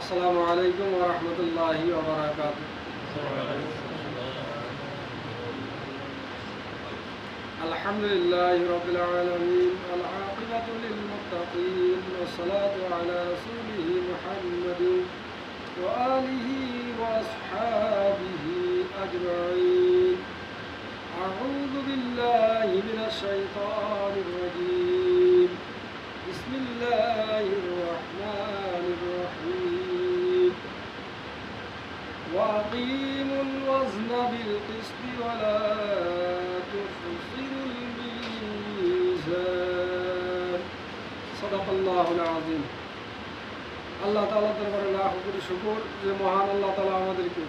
আসসালামু আলাইকুম ওয়া রাহমাতুল্লাহি ওয়া বারাকাতুহু। আলহামদুলিল্লাহি রাব্বিল আলামিন ওয়াল আকিবাতু লিল মুত্তাকিন ওয়াস সালাতু আলা রাসূলিহি মুহাম্মাদিন ওয়া আলিহি ওয়া আসহাবিহি আজমাইন। আউযু বিল্লাহি মিনাশ শাইতানির রাজীম। বিসমিল্লাহির রাহমানির রহিম। وأقيموا الوزن بالقسط ولا تخسروا الميزان صدق الله العظيم। আল্লাহ তাআলার দরবারে লাখ কোটি শুকর যে মহান আল্লাহ তাআলা আমাদেরকে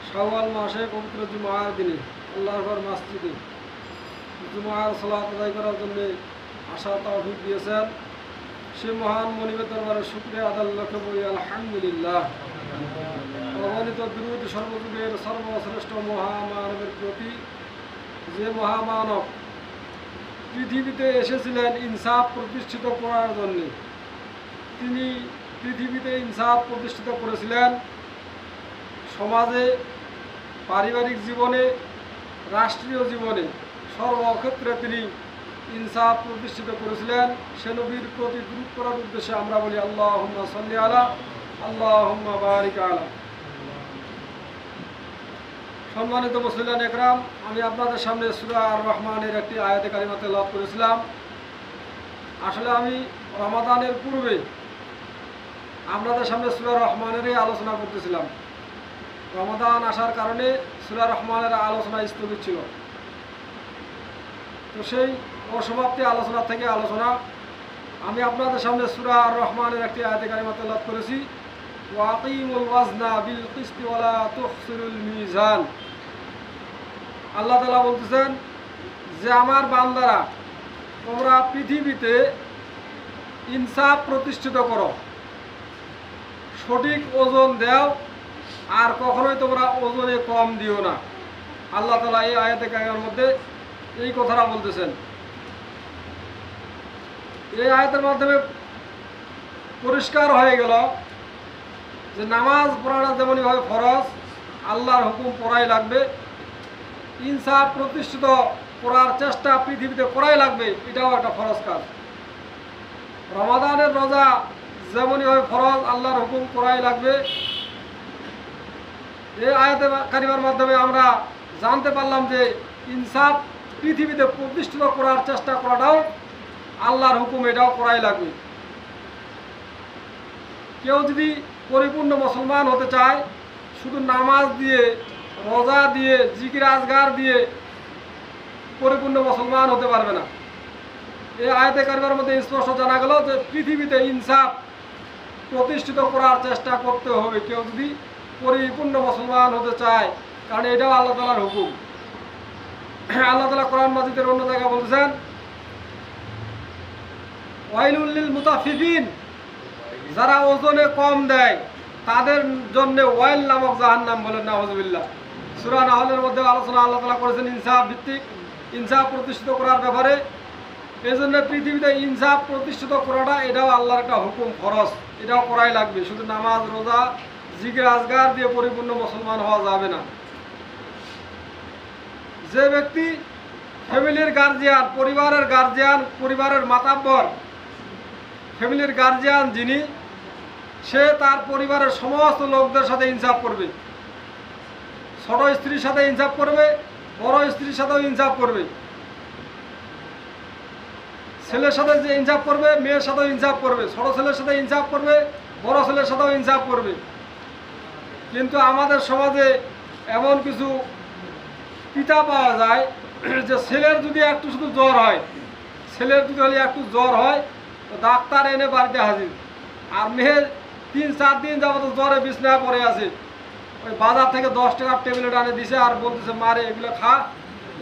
শাওয়াল মাসে পবিত্র জুমার দিনে আল্লাহর ঘর মসজিদে জুমার সালাত আদায় করার জন্য আশা তৌফিক দিয়েছেন। সে মহান মনিবের দরবারে শুকরিয়া আদায় লক্ষ্য করি আলহামদুলিল্লাহ। অগণিত দুরূদ সর্বযুগের সর্বশ্রেষ্ঠ মহামানবের প্রতি, যে মহামানব পৃথিবীতে এসেছিলেন ইনসাফ প্রতিষ্ঠিত করার জন্যে। তিনি পৃথিবীতে ইনসাফ প্রতিষ্ঠিত করেছিলেন সমাজে, পারিবারিক জীবনে, রাষ্ট্রীয় জীবনে, সর্বক্ষেত্রে তিনি ইনসাফ প্রতিষ্ঠিত করেছিলেন। সে নবীর প্রতি দুরূদ করার উদ্দেশ্যে আমরা বলি আল্লাহুম্মা সাল্লি আলা আল্লাহুম্মা বারিক আলা। সম্মানিত মুসলিমান একরাম, আমি আপনাদের সামনে সূরা আর রহমানের একটি আয়াতে কারিমা তেলাওয়াত করেছিলাম। আসলে আমি রমাদানের পূর্বে আপনাদের সামনে সূরা রহমানেরই আলোচনা করতেছিলাম। রমাদান আসার কারণে সূরা রহমানের আলোচনা স্থগিত ছিল। তো সেই অসমাপ্তি আলোচনা থেকে আমি আপনাদের সামনে সূরা আর রহমানের একটি আয়াতে কারিমা তেলাওয়াত করেছি। ওয়াকিমুল ওয়াজনা বিল কিসতি ওয়ালা তুখসিরুল মিজান। আল্লাহ তাআলা বলতেছেন যে আমার বান্দারা, তোমরা পৃথিবীতে ইনসাফ প্রতিষ্ঠিত করো, সঠিক ওজন দাও, আর কখনোই তোমরা ওজনে কম দিও না। আল্লাহ তাআলা এই আয়াতে কারিমার মধ্যে এই কথাটা বলতেছেন। এই আয়াতের মাধ্যমে পরিষ্কার হয়ে গেল যে নামাজ পড়াটা যেমনইভাবে ফরজ, আল্লাহর হুকুম পড়াই লাগবে। ইনসাফ প্রতিষ্ঠিত করার চেষ্টা পৃথিবীতে করাই লাগবে, এটাও একটা ফরজ কাজ। রমাদানের রোজা যেমনইভাবে ফরজ, আল্লাহর হুকুম করাই লাগবে। এই আয়াতে কারিমার মাধ্যমে আমরা জানতে পারলাম যে ইনসাফ পৃথিবীতে প্রতিষ্ঠিত করার চেষ্টা করাটাও আল্লাহর হুকুম, এটাও করাই লাগবে। কেউ যদি পরিপূর্ণ মুসলমান হতে চায়, শুধু নামাজ দিয়ে, রোজা দিয়ে, জিকির আজগার দিয়ে পরিপূর্ণ মুসলমান হতে পারবে না। এই আয়াতে কারিমার মধ্যে স্পষ্ট জানা গেল যে পৃথিবীতে ইনসাফ প্রতিষ্ঠিত করার চেষ্টা করতে হবে কেউ যদি পরিপূর্ণ মুসলমান হতে চায়, কারণ এটাও আল্লাহ তাআলার হুকুম। আল্লাহ তাআলা কোরআন মাজিদের অন্য জায়গায় বলতেছেন ওয়াইলুল লিল মুতাফফিফিন, যারা ওজনে কম দেয় তাদের জন্য ওয়াইল নামক জাহান্নাম, বলেন নাউযুবিল্লাহ। সূরা নাহলের মধ্যে আলোচনা আল্লাহ তাআলা করেছেন ইনসাফ ভিত্তিক, ইনসাফ প্রতিষ্ঠিত করার ব্যাপারে। এই জন্য পৃথিবীতে ইনসাফ প্রতিষ্ঠিত করাটা এটাও আল্লাহর একটা হুকুম, ফরজ, এটাও করাই লাগবে। শুধু নামাজ, রোজা, জিকির আজগার দিয়ে পরিপূর্ণ মুসলমান হওয়া যাবে না। যে ব্যক্তি ফ্যামিলির গার্জিয়ান, পরিবারের গার্জিয়ান, পরিবারের মাতাব্বর, ফ্যামিলির গার্জিয়ান যিনি, সে তার পরিবারের সমস্ত লোকদের সাথে ইনসাফ করবে। ছোট স্ত্রীর সাথে ইনসাফ করবে, বড় স্ত্রীর সাথেও ইনসাফ করবে। ছেলের সাথে যে ইনসাফ করবে, মেয়ের সাথেও ইনসাফ করবে। ছোট ছেলের সাথে ইনসাফ করবে, বড় ছেলের সাথেও ইনসাফ করবে। কিন্তু আমাদের সমাজে এমন কিছু পিতা পাওয়া যায় যে ছেলের যদি একটু শুধু জ্বর হয়, ছেলের যদি হলে একটু জ্বর হয় তো ডাক্তার এনে বাড়িতে হাজির, আর মেয়ের 3-4 দিন যাবত জ্বরে বিছনায় পড়ে আছে। ওই বাজার থেকে 10 টাকার ট্যাবলেট আনে দিছে আর বলতেছে মারে এগুলো খা,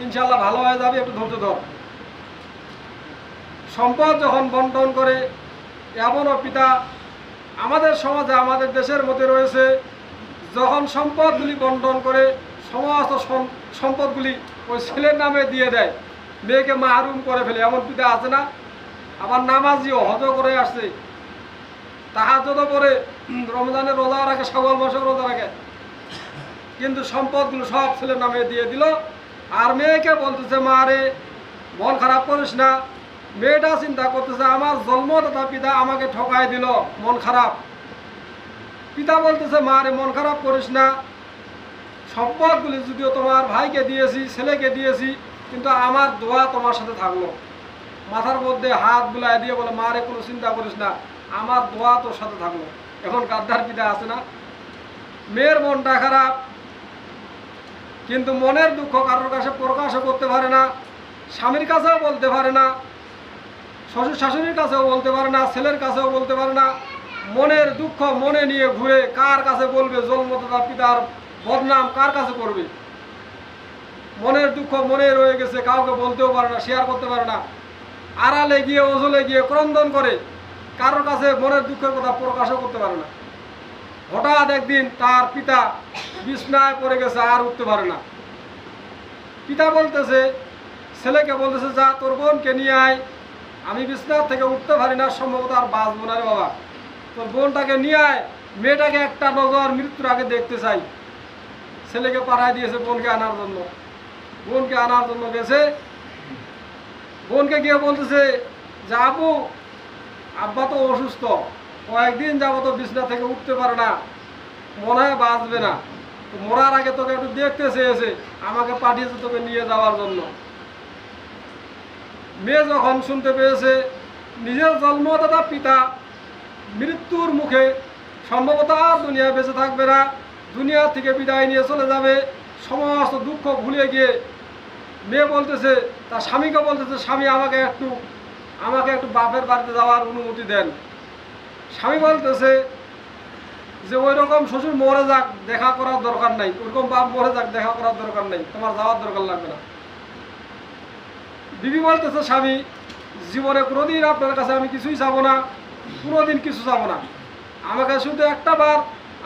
ইনশাল্লাহ ভালো হয়ে যাবে, একটু ধৈর্য ধর। সম্পদ যখন বন্টন করে, এমনও পিতা আমাদের সমাজে, আমাদের দেশের মধ্যে রয়েছে, যখন সম্পদগুলি বন্টন করে সমস্ত সম্পদগুলি ওই ছেলের নামে দিয়ে দেয়, মেয়েকে মাহরুম করে ফেলে। এমন পিতা আছে না? আবার নামাজিও, হজ করে আসছে, তাহাজ্জুদও পড়ে, রমজানের রোজা রাখে, শাওয়াল মাসে রোজা রাখে, কিন্তু সম্পদগুলো সব ছেলের নামে দিয়ে দিল। আর মেয়েকে বলতেছে, মা রে মন খারাপ করিস না। মেয়েটা চিন্তা করতেছে, আমার জন্মদাতা পিতা আমাকে ঠকায় দিল, মন খারাপ। পিতা বলতেছে, মা রে মন খারাপ করিস না, সম্পদগুলি যদিও তোমার ভাইকে দিয়েছি, ছেলেকে দিয়েছি, কিন্তু আমার দোয়া তোমার সাথে থাকলো। মাথার মধ্যে হাত বুলায় দিয়ে বলে, মা রে কোনো চিন্তা করিস না, আমার দোয়া তোর সাথে থাকলো। এখন গাদ্দার পিতা আছে না? মেয়ের মনটা খারাপ, কিন্তু মনের দুঃখ কারোর কাছে প্রকাশও করতে পারে না, স্বামীর কাছেও বলতে পারে না, শ্বশুর শাশুড়ির কাছেও বলতে পারে না, ছেলের কাছেও বলতে পারে না। মনের দুঃখ মনে নিয়ে ঘুরে কার কাছে বলবে? জন্মদাতা পিতার বদনাম কার কাছে করবে? মনের দুঃখ মনে রয়ে গেছে, কাউকে বলতেও পারে না, শেয়ার করতে পারে না, আড়ালে গিয়ে ওজলে গিয়ে ক্রন্দন করে, কারোর কাছে মনের দুঃখের কথা প্রকাশও করতে পারে না। হঠাৎ একদিন তার পিতা বিছনায় পড়ে গেছে, আর উঠতে পারে না। পিতা বলতেছে, ছেলেকে বলতেছে, যা তোর বোনকে নিয়ে আয়, আমি বিছনার থেকে উঠতে পারি না, সম্ভবত আর বাঁচবো না রে বাবা, তোর বোনটাকে নিয়ে আয়, মেয়েটাকে একটা নজর মৃত্যুর আগে দেখতে চাই। ছেলেকে পাঠায় দিয়েছে বোনকে আনার জন্য। বোনকে আনার জন্য গেছে, বোনকে গিয়ে বলতেছে যে, আব্বু আব্বা তো অসুস্থ, কয়েকদিন যাবো তো বিছনা থেকে উঠতে পারে না, মনে হয় বাঁচবে না, তো মরার আগে তোকে একটু দেখতে চেয়েছে, আমাকে পাঠিয়েছে তোকে নিয়ে যাওয়ার জন্য। মেয়ে যখন শুনতে পেয়েছে নিজের জন্মদাতা পিতা মৃত্যুর মুখে, সম্ভবত আর দুনিয়ায় বেঁচে থাকবে না, দুনিয়া থেকে বিদায় নিয়ে চলে যাবে, সমস্ত দুঃখ ভুলে গিয়ে মেয়ে বলতেছে, তার স্বামীকে বলতেছে, স্বামী আমাকে একটু বাপের বাড়িতে যাওয়ার অনুমতি দেন। স্বামী বলতেছে যে, ওই রকম শ্বশুর মরে যাক, দেখা করার দরকার নাই, ওইরকম বাপ মরে যাক, দেখা করার দরকার নাই, তোমার যাওয়ার দরকার লাগবে না। বিবি বলতেছে, স্বামী জীবনে কোনোদিন আপনার কাছে আমি কিছুই চাবো না, কোনোদিন কিছু চাবো না, আমাকে শুধু একটা বার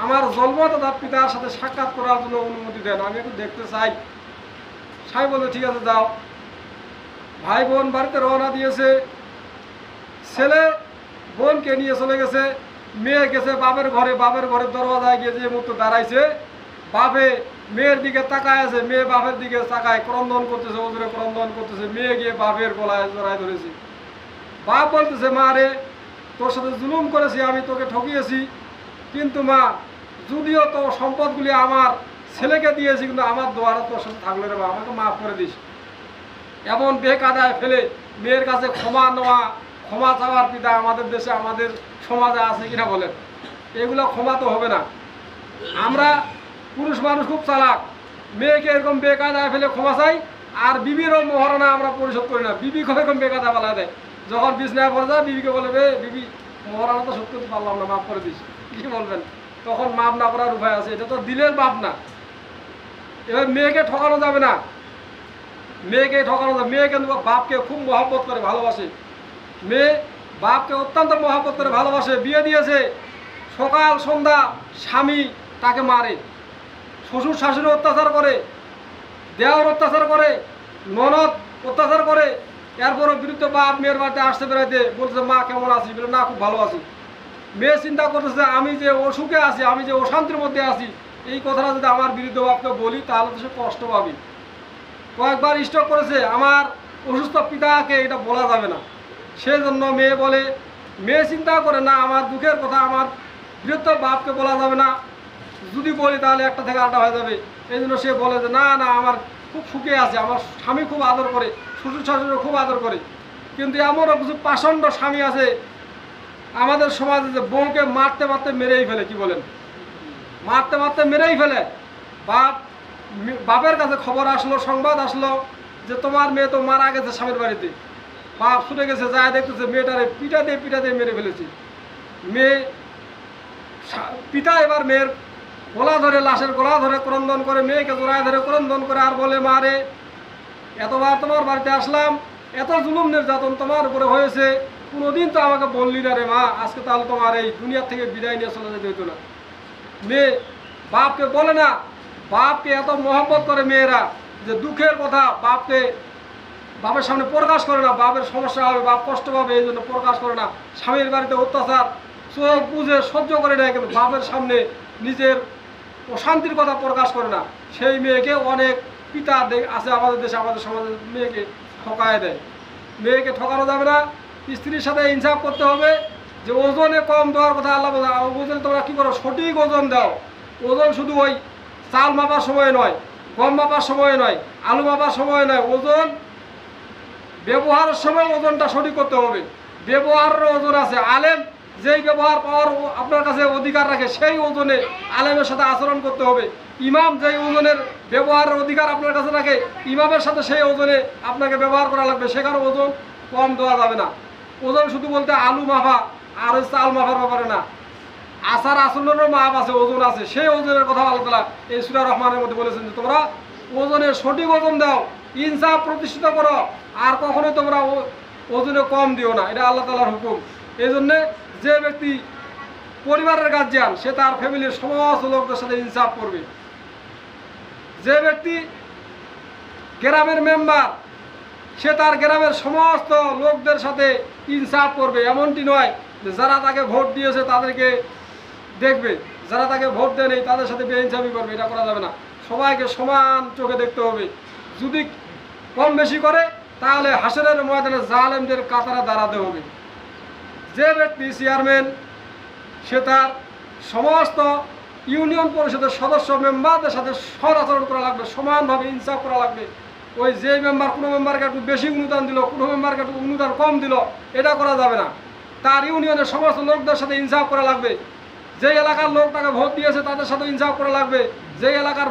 আমার জন্মদাতা পিতার সাথে সাক্ষাৎ করার জন্য অনুমতি দেন, আমি একটু দেখতে চাই। স্বামী বলতে, ঠিক আছে যাও। ভাই বোন বাড়িতে রওনা দিয়েছে, ছেলে বোনকে নিয়ে চলে গেছে, মেয়ে গেছে বাপের ঘরে। বাপের ঘরের দরওয়াজায় গিয়ে যে মুহূর্তে দাঁড়াইছে, বাপে মেয়ের দিকে তাকায় আছে, মেয়ে বাপের দিকে তাকায়, ক্রন্দন করতেছে, ওজরে ক্রন্দন করতেছে। মেয়ে গিয়ে বাপের গলায় জড়ায় ধরেছে। বাপ বলতেছে, মা রে তোর সাথে জুলুম করেছি, আমি তোকে ঠকিয়েছি, কিন্তু মা যদিও তোর সম্পদগুলি আমার ছেলেকে দিয়েছি, কিন্তু আমার দোয়ারা তোর সাথে থাকলে রে মা, আমাকে মাফ করে দিস। এমন বেকায়দায় ফেলে মেয়ের কাছে ক্ষমা নেওয়া, ক্ষমা চাওয়ার পিতা আমাদের দেশে, আমাদের সমাজে আছে কিনা বলেন? এগুলো ক্ষমা তো হবে না। আমরা পুরুষ মানুষ খুব চালাক, মেয়েকে এরকম বেকায়দায় ফেলে ক্ষমা চাই, আর বিবিরও মহারণা আমরা পরিশোধ করি না। বিবি এরকম বেকায়দা বলা দেয়, যখন বিছনায় পড়ে যায় বিবিকে বলে, বিবি মহারণা তো শোধ করতে পারলাম না, মাফ করে দিস। কি বলবেন? তখন মাফ না করার উপায় আছে? এটা তো দিলের বাপ না। এবার মেয়েকে ঠকানো যাবে না, মেয়েকে ঠকানো যাবে। মেয়ে কিন্তু বাপকে খুব মহব্বত করে, ভালোবাসে। মেয়ে বাপকে অত্যন্ত মহব্বত করে ভালোবাসে, বিয়ে দিয়েছে, সকাল সন্ধ্যা স্বামী তাকে মারে, শ্বশুর শাশুড়ি অত্যাচার করে, দেওয়ার অত্যাচার করে, ননদ অত্যাচার করে, এরপরও বিরুদ্ধে বাপ মেয়ের বাড়িতে আসতে বেড়াইতে বলতেছে, মা কেমন আছি? বলে, না খুব ভালো আছি। মেয়ে চিন্তা করতেছে, আমি যে অসুখে আছি, আমি যে অশান্তির মধ্যে আছি, এই কথাটা যদি আমার বিরুদ্ধে বাপকে বলি তাহলে তো সে কষ্ট পাবে। কয়েকবার স্ট্রোক করেছে, আমার অসুস্থ পিতাকে এটা বলা যাবে না। সেজন্য মেয়ে বলে, মেয়ে চিন্তা করে না, আমার দুঃখের কথা আমার বৃহত্তর বাপকে বলা যাবে না, যদি বলি তাহলে একটা থেকে আটা হয়ে যাবে। এই জন্য সে বলে যে, না না, আমার খুব সুখে আছে, আমার স্বামী খুব আদর করে, শ্বশুর শাশুড়ি খুব আদর করে। কিন্তু এমনও কিছু পাষণ্ড স্বামী আছে আমাদের সমাজে, যে বউকে মারতে মারতে মেরেই ফেলে। কি বলেন? মারতে মারতে মেরেই ফেলে। বাপের কাছে খবর আসলো, সংবাদ আসলো যে তোমার মেয়ে তো মারা গেছে স্বামীর বাড়িতে। বাপ ছুটে গেছে, যায় দেখতেছে মেয়েটারে পিটা দিয়ে মেরে ফেলেছি। পিতা এবার মেয়ের গলা ধরে, লাশের গলা ধরে ক্রন্দন করে, মেয়েকে জোড়ায় ধরে ক্রন্দন করে, আর বলে, মা রে এতবার তোমার বাড়িতে আসলাম, এত জুলুম নির্যাতন তোমার উপরে হয়েছে, কোনোদিন তো আমাকে বললি না রে মা, আজকে তাহলে তোমার এই দুনিয়া থেকে বিদায় নিয়ে চলে যেতে হতো না। মেয়ে বাপকে বলে না, বাপকে এত মহব্বত করে মেয়েরা যে দুঃখের কথা বাপের সামনে প্রকাশ করে না, বাপের সমস্যা হবে, বাপ কষ্ট পাবে, এই জন্য প্রকাশ করে না। স্বামীর বাড়িতে অত্যাচার চোখ বুঝে সহ্য করে নেয়, কিন্তু বাপের সামনে নিজের অশান্তির কথা প্রকাশ করে না, সেই মেয়েকে অনেক পিতা আছে আমাদের দেশে, আমাদের সমাজের মেয়েকে ঠকায় দেয়। মেয়েকে ঠকানো যাবে না, স্ত্রীর সাথে ইনসাফ করতে হবে। যে ওজনে কম দেওয়ার কথা আল্লাহ বলে, ওজনে তোমরা কী করো, সঠিক ওজন দাও। ওজন শুধু ওই চাল মাপার সময় নয়, গম মাপার সময় নয়, আলু মাপার সময় নয়, ওজন ব্যবহারের সময় ওজনটা সঠিক করতে হবে। ব্যবহারের ওজন আছে, আলেম যেই ব্যবহার পাওয়ার আপনার কাছে অধিকার রাখে সেই ওজনে আলেমের সাথে আচরণ করতে হবে। ইমাম যেই ওজনের ব্যবহারের অধিকার আপনার কাছে রাখে, ইমামের সাথে সেই ওজনে আপনাকে ব্যবহার করা লাগবে, সেখানে ওজন কম দেওয়া যাবে না। ওজন শুধু বলতে আলু মাপা আর ওই চাল মাপার ব্যাপারে না, আচার আচরণেরও মাপ আছে, ওজন আছে, সেই ওজনের কথা আল্লাহ তাআলা এই সূরা রহমানের মধ্যে বলেছেন যে তোমরা ওজনের সঠিক ওজন দাও, ইনসাফ প্রতিষ্ঠিত করো, আর কখনোই তোমরা ওজনে কম দিও না। এটা আল্লাহ তাআলার হুকুম। এই জন্যে যে ব্যক্তি পরিবারের গার্জিয়ান, সে তার ফ্যামিলির সমস্ত লোকদের সাথে ইনসাফ করবে। যে ব্যক্তি গ্রামের মেম্বার, সে তার গ্রামের সমস্ত লোকদের সাথে ইনসাফ করবে। এমনটি নয় যে যারা তাকে ভোট দিয়েছে তাদেরকে দেখবে, যারা তাকে ভোট দেয়নি তাদের সাথে বেইনসাফি করবে, এটা করা যাবে না। সবাইকে সমান চোখে দেখতে হবে। যদি কম বেশি করে তাহলে হাসরের ময়দানে জালেমদের কাতারে দাঁড়াতে হবে। যে ব্যক্তি চেয়ারম্যান, সে তার সমস্ত ইউনিয়ন পরিষদের সদস্য মেম্বারদের সাথে সৎ আচরণ করা লাগবে, সমানভাবে ইনসাফ করা লাগবে। ওই যে মেম্বার কোনো মেম্বারকে একটু বেশি অনুদান দিল, কোনো মেম্বারকে একটু অনুদান কম দিল, এটা করা যাবে না। তার ইউনিয়নের সমস্ত লোকদের সাথে ইনসাফ করা লাগবে। যে এলাকার লোক তাকে ভোট দিয়েছে তাদের সাথে ইনসাফ করা লাগবে, যে এলাকার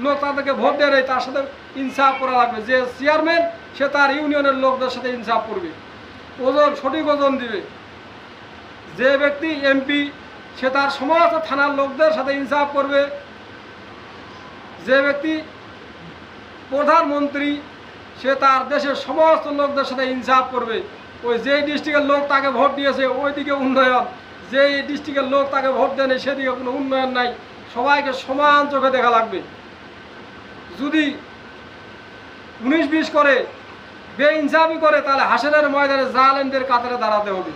লোক তাদেরকে ভোট দেয় নেই তার সাথে ইনসাফ করা লাগবে। যে চেয়ারম্যান, সে তার ইউনিয়নের লোকদের সাথে ইনসাফ করবে, ওজন সঠিক ওজন দিবে। যে ব্যক্তি এমপি, সে তার সমস্ত থানার লোকদের সাথে ইনসাফ করবে। যে ব্যক্তি প্রধানমন্ত্রী, সে তার দেশের সমস্ত লোকদের সাথে ইনসাফ করবে। ওই যেই ডিস্ট্রিক্টের লোক তাকে ভোট দিয়েছে ওইদিকে উন্নয়ন, যেই ডিস্ট্রিক্টের লোক তাকে ভোট দেয়নি সেদিকে কোনো উন্নয়ন নাই। সবাইকে সমান চোখে দেখা লাগবে। যদি 19-20 করে, বেইনসাফি করে, তাহলে হাসরের ময়দানে জালেমদের কাতারে দাঁড়াতে হবে।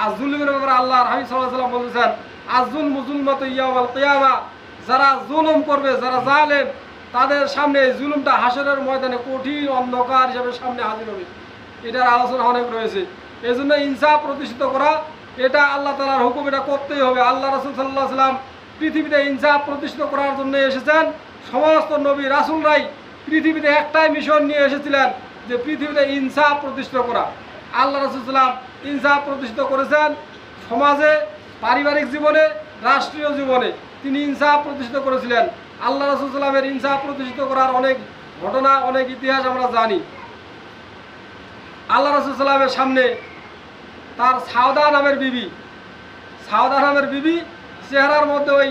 আর জুলুমের ব্যাপারে আল্লাহর হাবিব সাল্লাল্লাহু আলাইহি ওয়াসাল্লাম বলেছেন, আয-যুলমু যুলমাতু ইয়াওমাল কিয়ামা, যারা জুলুম করবে, যারা জালেম, তাদের সামনে এই জুলুমটা হাসরের ময়দানে কঠিন অন্ধকার হিসেবে সামনে হাজির হবে। এটার আলোচনা অনেক রয়েছে। এই জন্য ইনসাফ প্রতিষ্ঠিত করা এটা আল্লাহ তাআলার হুকুম, এটা করতেই হবে। আল্লাহ রাসূল সাল্লাল্লাহু আলাইহি ওয়াসাল্লাম পৃথিবীতে ইনসাফ প্রতিষ্ঠিত করার জন্য এসেছেন। সমস্ত নবী রাসূলরাই পৃথিবীতে একটাই মিশন নিয়ে এসেছিলেন, যে পৃথিবীতে ইনসাফ প্রতিষ্ঠিত করা। আল্লাহ রাসূল সাল্লাল্লাহু আলাইহি ওয়াসাল্লাম ইনসাফ প্রতিষ্ঠিত করেছেন সমাজে, পারিবারিক জীবনে, রাষ্ট্রীয় জীবনে তিনি ইনসাফ প্রতিষ্ঠিত করেছিলেন। আল্লাহ রাসূল সাল্লাল্লাহু আলাইহি ওয়াসাল্লামের ইনসাফ প্রতিষ্ঠিত করার অনেক ঘটনা, অনেক ইতিহাস আমরা জানি। আল্লাহ রাসূল সাল্লাল্লাহু আলাইহি ওয়াসাল্লামের সামনে তার সাউদা নামের বিবি চেহারার মধ্যে ওই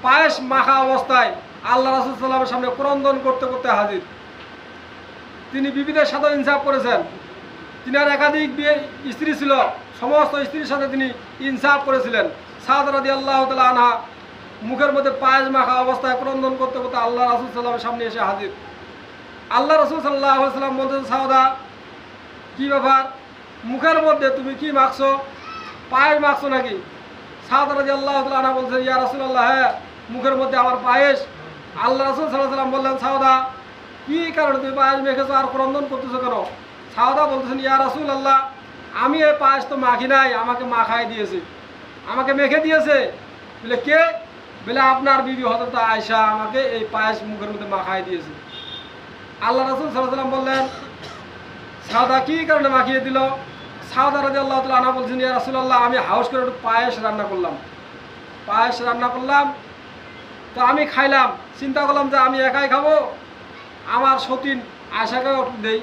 পায়েস মাখা অবস্থায় আল্লাহ রাসূল সাল্লাল্লাহু আলাইহি ওয়াসাল্লামের সামনে ক্রন্দন করতে করতে হাজির। তিনি বিবিদের সাথে ইনসাফ করেছেন। তিনার একাধিক স্ত্রী ছিল, সমস্ত স্ত্রীর সাথে তিনি ইনসাফ করেছিলেন। সাউদা রাদিয়াল্লাহু তাআলা আনহা মুখের মধ্যে পায়েস মাখা অবস্থায় ক্রন্দন করতে করতে আল্লাহ রাসূল সাল্লাল্লাহু আলাইহি ওয়াসাল্লামের সামনে এসে হাজির। আল্লাহ রাসূল সাল্লাল্লাহু আলাইহি ওয়াসাল্লাম বলতেন, সাউদা কি ব্যাপার, মুখের মধ্যে তুমি কি মাখছো, পায়েস মাখছো নাকি? সাউদা রাদিয়াল্লাহু তাআলা আনহা বলছেন, ইয়া রাসূলুল্লাহ, হ্যাঁ, মুখের মধ্যে আমার পায়েস। আল্লাহ রাসূল সাল্লাল্লাহু আলাইহি ওয়াসাল্লাম বললেন, সাউদা কি কারণে তুমি পায়েস মেখেছো আর ক্রন্দন করতেছো কেন? সাউদা বলতেছেন, ইয়া রাসূলুল্লাহ, আমি এই পায়েস তো মাখি নাই, আমাকে মাখাই দিয়েছে, আমাকে মেখে দিয়েছে। বলে কে? বলে আপনার বিবি হযরত আয়েশা আমাকে এই পায়েস মুখের মধ্যে মাখাই দিয়েছে। আল্লাহ রাসূল সাল্লাল্লাহু আলাইহি ওয়াসাল্লাম বললেন, সাউদা কি কারণে মাখিয়ে দিল? সাউদা রাদিয়াল্লাহু তাআলা আনহা বলছেন, ইয়া রাসূলুল্লাহ, আমি হাউস করে একটু পায়েস রান্না করলাম, তো আমি খাইলাম, চিন্তা করলাম যে আমি একাই খাবো, আমার সতীন আয়েশাকেও একটু দেই।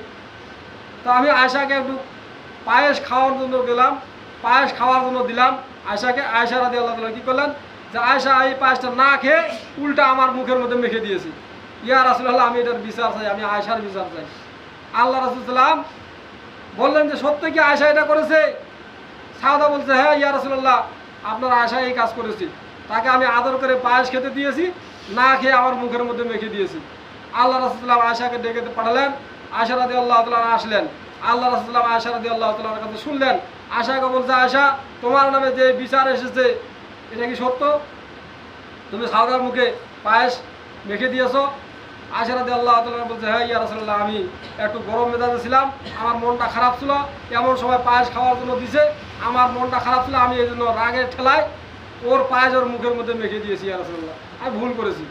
তো আমি আয়েশাকে একটু পায়েস খাওয়ার জন্য গেলাম, পায়েস খাওয়ার জন্য দিলাম আয়েশাকে। আয়েশা রাদিয়াল্লাহু তাআলা কি করলেন, যে আয়েশা এই পায়েসটা না খেয়ে উল্টা আমার মুখের মধ্যে মেখে দিয়েছি। ইয়া রাসূলুল্লাহ, আমি এটার বিচার চাই, আমি আয়েশার বিচার চাই। আল্লাহ রাসূল সাল্লাল্লাহু আলাইহি ওয়াসাল্লাম বললেন যে সত্য কি আয়েশা এটা করেছে? সাউদা বলছে, হ্যাঁ ইয়া রাসূলুল্লাহ, আপনার আয়েশা এই কাজ করেছে, তাকে আমি আদর করে পায়েস খেতে দিয়েছি, না খেয়ে আমার মুখের মধ্যে মেখে দিয়েছি। আল্লাহ রাসূল সাল্লাল্লাহু আলাইহি ওয়াসাল্লাম আয়েশাকে ডেকে পাঠালেন। আয়েশা রাদিয়াল্লাহু তাআলা আসলেন, আল্লাহ রাসূল আয়েশা রাদিয়াল্লাহু তাআলার কাছে শুনলেন। আয়েশাকে বলছে, আয়েশা, তোমার নামে যে বিচার এসেছে এটা কি সত্য? তুমি সাউদার মুখে পায়েস মেখে দিয়েছো? আয়েশা রাদিয়াল্লাহু তাআলা বলছে, হ্যাঁ ইয়া রাসূলুল্লাহ, আমি একটু গরম মেজাজে ছিলাম, আমার মনটা খারাপ ছিল, এমন সময় পায়েস খাওয়ার জন্য দিছে, আমার মনটা খারাপ ছিল, আমি এই জন্য রাগের ঠেলায় ওর পায়েস ওর মুখের মধ্যে মেখে দিয়েছি ইয়া রাসূলুল্লাহ, আমি ভুল করেছি।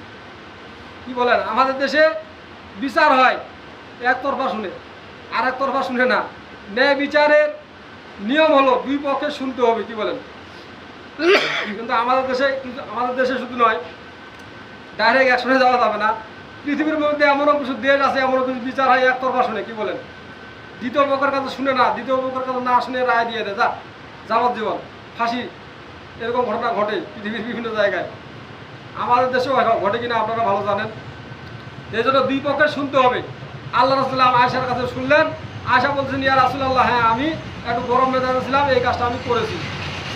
কি বলেন? আমাদের দেশে বিচার হয় একতরফা শুনে, আর একতরফা শুনে না। ন্যায় বিচারের নিয়ম হলো দুই পক্ষে শুনতে হবে। কি বলেন? কিন্তু আমাদের দেশে শুধু নয়, ডাইরেক্ট অ্যাকশনে যাওয়া যাবে না। পৃথিবীর মধ্যে এমনও কিছু দেশ আছে, এমনও কিছু বিচার হয় একতরফা শুনে। কি বলেন? দ্বিতীয় পক্ষের কাছে শুনে না, দ্বিতীয় পক্ষের কাছে না শুনে রায় দিয়ে দেয়, যা যাবজ্জীবন, ফাঁসি, এরকম ঘটনা ঘটে পৃথিবীর বিভিন্ন জায়গায়। আমাদের দেশেও ঘটে কিনা আপনারা ভালো জানেন। এই জন্য দুই পক্ষে শুনতে হবে। আল্লাহ রাসূল আয়েশার কাছে শুনলেন। আয়েশা বলছেন, ইয়া রাসূলুল্লাহ, হ্যাঁ আমি একটু গরম মেজাজে ছিলাম, এই কাজটা আমি করেছি,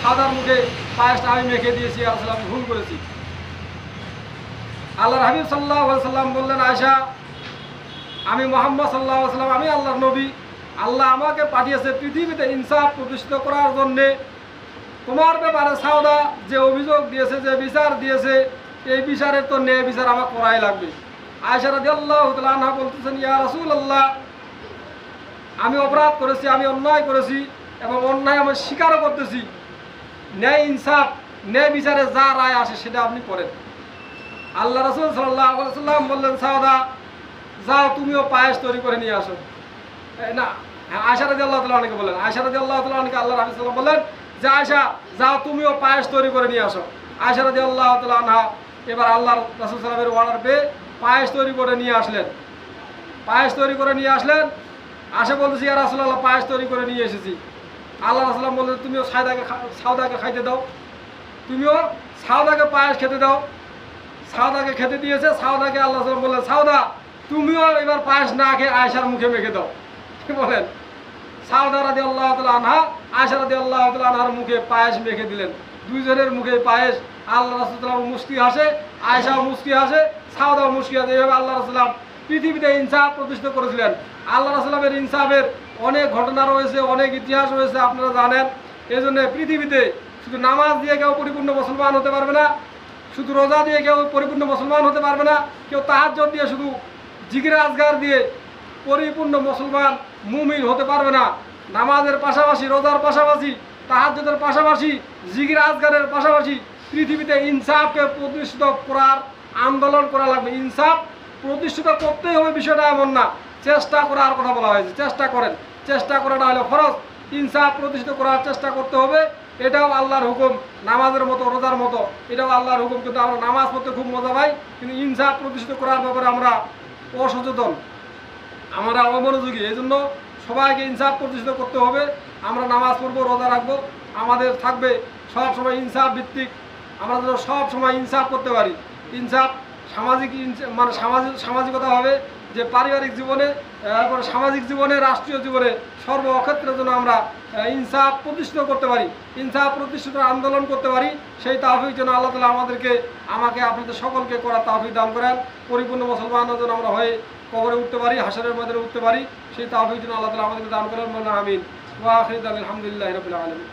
সাদার মুখে পায়েসটা আমি মেখে দিয়েছি, ইয়া রাসূলুল্লাহ, আমি ভুল করেছি। আল্লাহর হাবিব সাল্লাল্লাহু আলাইহি সাল্লাম বললেন, আয়েশা, আমি মুহাম্মদ সাল্লাল্লাহু আলাইহি সাল্লাম, আমি আল্লাহর নবী, আল্লাহ আমাকে পাঠিয়েছে পৃথিবীতে ইনসাফ প্রতিষ্ঠিত করার জন্যে। তোমার ব্যাপারে সাউদা যে অভিযোগ দিয়েছে, যে বিচার দিয়েছে, এই বিচারের তো ন্যায় বিচার আমার করাই লাগবে। আয়েশা রাদিয়াল্লাহু তাআলা আনহা বলতেছেন, ইয়া রাসূলুল্লাহ, আমি অপরাধ করেছি, আমি অন্যায় করেছি, এবং অন্যায় আমি স্বীকারও করতেছি। ন্যায় ইনসাফ, ন্যায় বিচারে যা রায় আসে সেটা আপনি করেন। আল্লাহ রাসূল সাল্লাল্লাহু আলাইহি ওয়াসাল্লাম বললেন, সাউদা, যাও তুমিও পায়েস তৈরি করে নিয়ে আসো। না, আয়েশা রাদিয়াল্লাহু তাআলা আনহাকে বললেন, আয়েশা রাদিয়াল্লাহু তাআলা আনহাকে আল্লাহর হাবিব সাল্লাল্লাহু আলাইহি ওয়াসাল্লাম বললেন যে, আয়েশা, যাও তুমিও পায়েস তৈরি করে নিয়ে আসো। আয়েশা রাদিয়াল্লাহু তাআলা আনহা এবার আল্লাহর রাসূল সাল্লাল্লাহু আলাইহি ওয়াসাল্লামের অর্ডার পেয়ে পায়েস তৈরি করে নিয়ে আসলেন। পায়েস তৈরি করে নিয়ে আসলেন। আসে বলতেছি, ইয়া রাসূলুল্লাহ, পায়েস তৈরি করে নিয়ে এসেছি। আল্লাহ রাসূল বললেন, তুমিও সাউদাকে খাইতে দাও, তুমিও সাউদাকে পায়েস খেতে দাও। সাউদাকে খেতে দিয়েছে। সাউদাকে আল্লাহ রাসূল বললেন, সাউদা, তুমিও এবার পায়েস না খেয়ে আয়েশার মুখে মেখে দাও। কি বলেন? সাউদা রাদিয়াল্লাহু তাআলা আনহা আয়েশা রাদিয়াল্লাহু তাআলা আনহার মুখে পায়েস মেখে দিলেন। দুইজনের মুখে পায়েস। আল্লাহ রাসূল সাল্লাল্লাহু আলাইহি ওয়াসাল্লাম মুস্কি হাসে, আয়েশাও মুস্কি হাসে, সাউদাও মুস্কি হাসে। এইভাবে আল্লাহ রাসূল পৃথিবীতে ইনসাফ প্রতিষ্ঠা করেছিলেন। আল্লাহ রাসূলের ইনসাফের অনেক ঘটনা রয়েছে, অনেক ইতিহাস রয়েছে, আপনারা জানেন। এই জন্য পৃথিবীতে শুধু নামাজ দিয়ে কেউ পরিপূর্ণ মুসলমান হতে পারবে না, শুধু রোজা দিয়ে কেউ পরিপূর্ণ মুসলমান হতে পারবে না, কেউ তাহাজ্জুদ দিয়ে, শুধু জিকির আজগার দিয়ে পরিপূর্ণ মুসলমান মুমিন হতে পারবে না। নামাজের পাশাপাশি, রোজার পাশাপাশি, তাহাজ্জুদের পাশাপাশি, জিকির আজগারের পাশাপাশি পৃথিবীতে ইনসাফকে প্রতিষ্ঠিত করার আন্দোলন করা লাগবে। ইনসাফ প্রতিষ্ঠিত করতেই হবে বিষয়টা এমন না, চেষ্টা করার কথা বলা হয়েছে। চেষ্টা করেন, চেষ্টা করাটা হলো ফরজ। ইনসাফ প্রতিষ্ঠিত করার চেষ্টা করতে হবে, এটাও আল্লাহর হুকুম। নামাজের মতো, রোজার মতো, এটাও আল্লাহর হুকুম। কিন্তু আমরা নামাজ পড়তে খুব মজা পাই, কিন্তু ইনসাফ প্রতিষ্ঠিত করার ব্যাপারে আমরা অসচেতন, আমরা অমনোযোগী। এই জন্য সবাইকে ইনসাফ প্রতিষ্ঠিত করতে হবে। আমরা নামাজ পড়বো, রোজা রাখবো, আমাদের থাকবে সব সময় ইনসাফ ভিত্তিক। আমরা যেন সব সময় ইনসাফ করতে পারি। ইনসাফ সামাজিক, মানে সামাজিকতা হবে যে পারিবারিক জীবনে, তারপরে সামাজিক জীবনে, রাষ্ট্রীয় জীবনে, সর্ব ক্ষেত্রে যেন আমরা ইনসাফ প্রতিষ্ঠিত করতে পারি, ইনসাফ প্রতিষ্ঠিত আন্দোলন করতে পারি। সেই তাওফিক যেন আল্লাহ তাআলা আমাকে আপনাদের সকলকে করার তাওফিক দান করেন। পরিপূর্ণ মুসলমান যেন আমরা হয়ে কবরে উঠতে পারি, হাসরের ময়দানে উঠতে পারি, সেই তাওফিক যেন আল্লাহ তাআলা আমাদেরকে দান করেন। আমিন। ওয়া আখিরু দাওয়ানা আলহামদুলিল্লাহি রাব্বিল আলামিন।